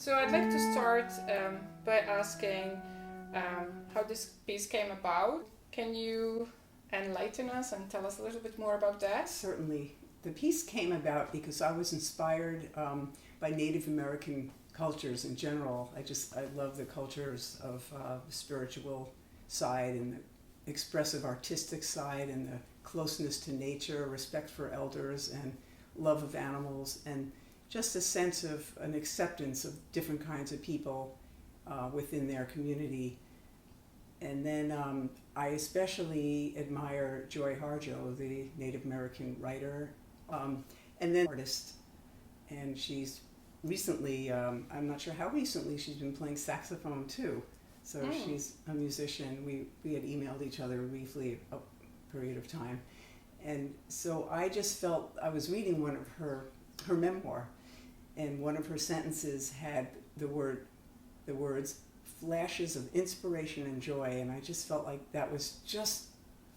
So I'd like to start by asking how this piece came about. Can you enlighten us and tell us a little bit more about that? Certainly. The piece came about because I was inspired by Native American cultures in general. I love the cultures of the spiritual side and the expressive artistic side and the closeness to nature, respect for elders and love of animals, and just a sense of an acceptance of different kinds of people within their community. And then I especially admire Joy Harjo, the Native American writer, and then artist. And she's recently, I'm not sure how recently, she's been playing saxophone too. So she's a musician. We had emailed each other briefly a period of time. And so I just felt, I was reading one of her memoir, and one of her sentences had the words flashes of inspiration and joy, and I just felt like that was just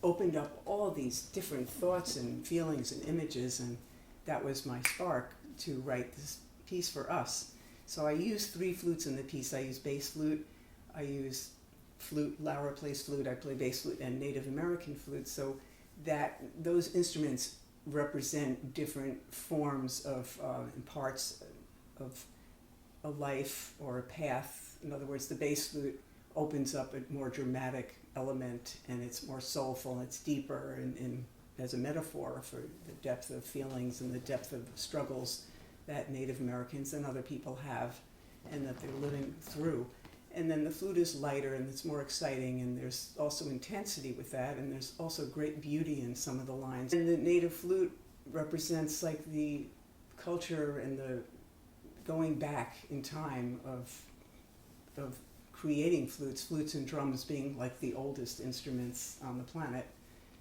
opened up all these different thoughts and feelings and images, and that was my spark to write this piece for us. So I use 3 flutes in the piece. I use bass flute, I use flute, Laura plays flute, I play bass flute, and Native American flute, so that those instruments represent different forms of parts of a life or a path. In other words, the bass flute opens up a more dramatic element, and it's more soulful, and it's deeper and as a metaphor for the depth of feelings and the depth of struggles that Native Americans and other people have and that they're living through. And then the flute is lighter and it's more exciting, and there's also intensity with that, and there's also great beauty in some of the lines. And the native flute represents like the culture and the going back in time of creating flutes and drums being like the oldest instruments on the planet.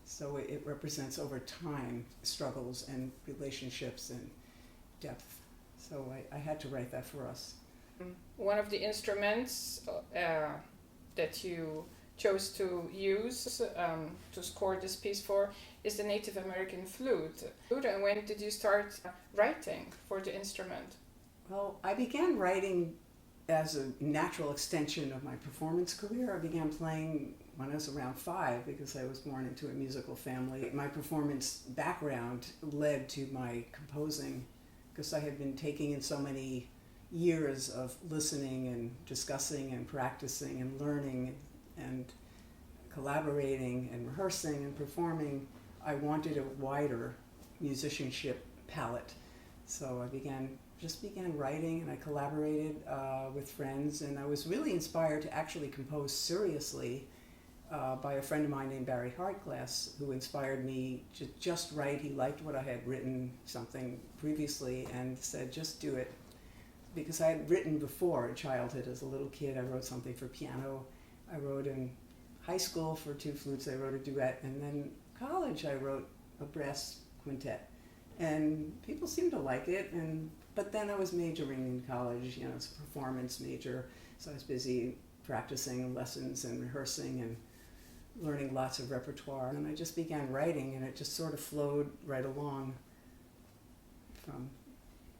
So it represents over time struggles and relationships and depth. So I had to write that for us. One of the instruments that you chose to use to score this piece for is the Native American flute. And when did you start writing for the instrument? Well, I began writing as a natural extension of my performance career. I began playing when I was around 5 because I was born into a musical family. My performance background led to my composing because I had been taking in so many years of listening and discussing and practicing and learning and collaborating and rehearsing and performing. I wanted a wider musicianship palette. So I began writing, and I collaborated with friends, and I was really inspired to actually compose seriously by a friend of mine named Barry Hartglass, who inspired me to just write. He liked what I had written something previously and said, just do it. Because I had written before in childhood as a little kid. I wrote something for piano. I wrote in high school for 2Flutes. I wrote a duet, and then college I wrote a brass quintet. And people seemed to like it, but then I was majoring in college, it's a performance major, so I was busy practicing lessons and rehearsing and learning lots of repertoire. And I just began writing, and it just sort of flowed right along from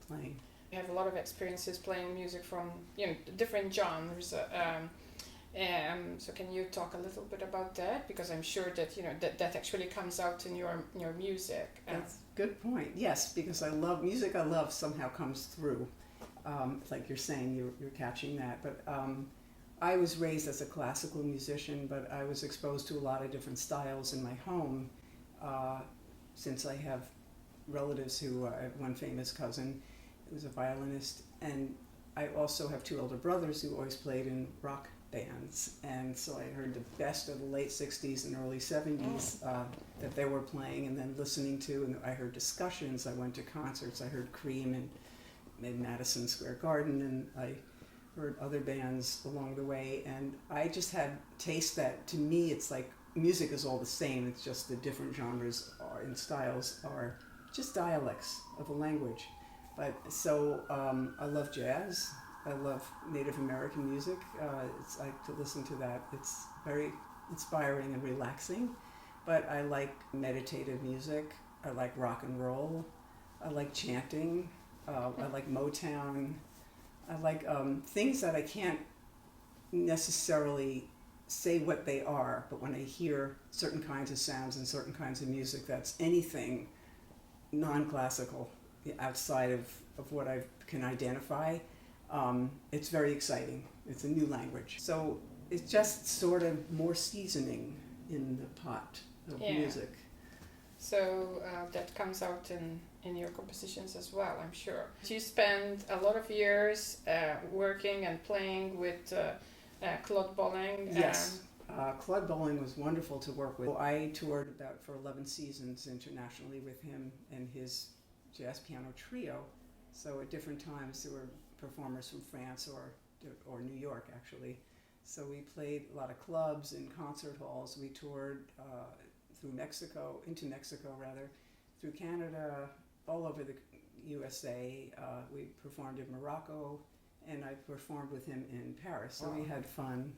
playing. You have a lot of experiences playing music from different genres. So can you talk a little bit about that? Because I'm sure that that actually comes out in your music. That's a good point. Yes, because I love music. I love somehow comes through. Like you're saying, you're catching that. But I was raised as a classical musician, but I was exposed to a lot of different styles in my home. Since I have relatives who, I have one famous cousin who's a violinist, and I also have 2 older brothers who always played in rock bands, and so I heard the best of the late 60s and early 70s that they were playing, and then listening to, and I heard discussions, I went to concerts, I heard Cream in Madison Square Garden, and I heard other bands along the way, and I just had taste that, to me, it's like music is all the same, it's just the different genres and styles are just dialects of a language. But so I love jazz. I love Native American music. I like to listen to that. It's very inspiring and relaxing. But I like meditative music. I like rock and roll. I like chanting. I like Motown. I like things that I can't necessarily say what they are, but when I hear certain kinds of sounds and certain kinds of music, that's anything non-classical outside of what I can identify. It's very exciting. It's a new language. So it's just sort of more seasoning in the pot of music. So that comes out in your compositions as well, I'm sure. You spent a lot of years working and playing with Claude Bolling. Yes. Claude Bolling was wonderful to work with. I toured for 11 seasons internationally with him and his jazz piano trio. So at different times there were performers from France or New York, actually. So we played a lot of clubs and concert halls. We toured into Mexico, through Canada, all over the USA. We performed in Morocco, and I performed with him in Paris. So we had fun.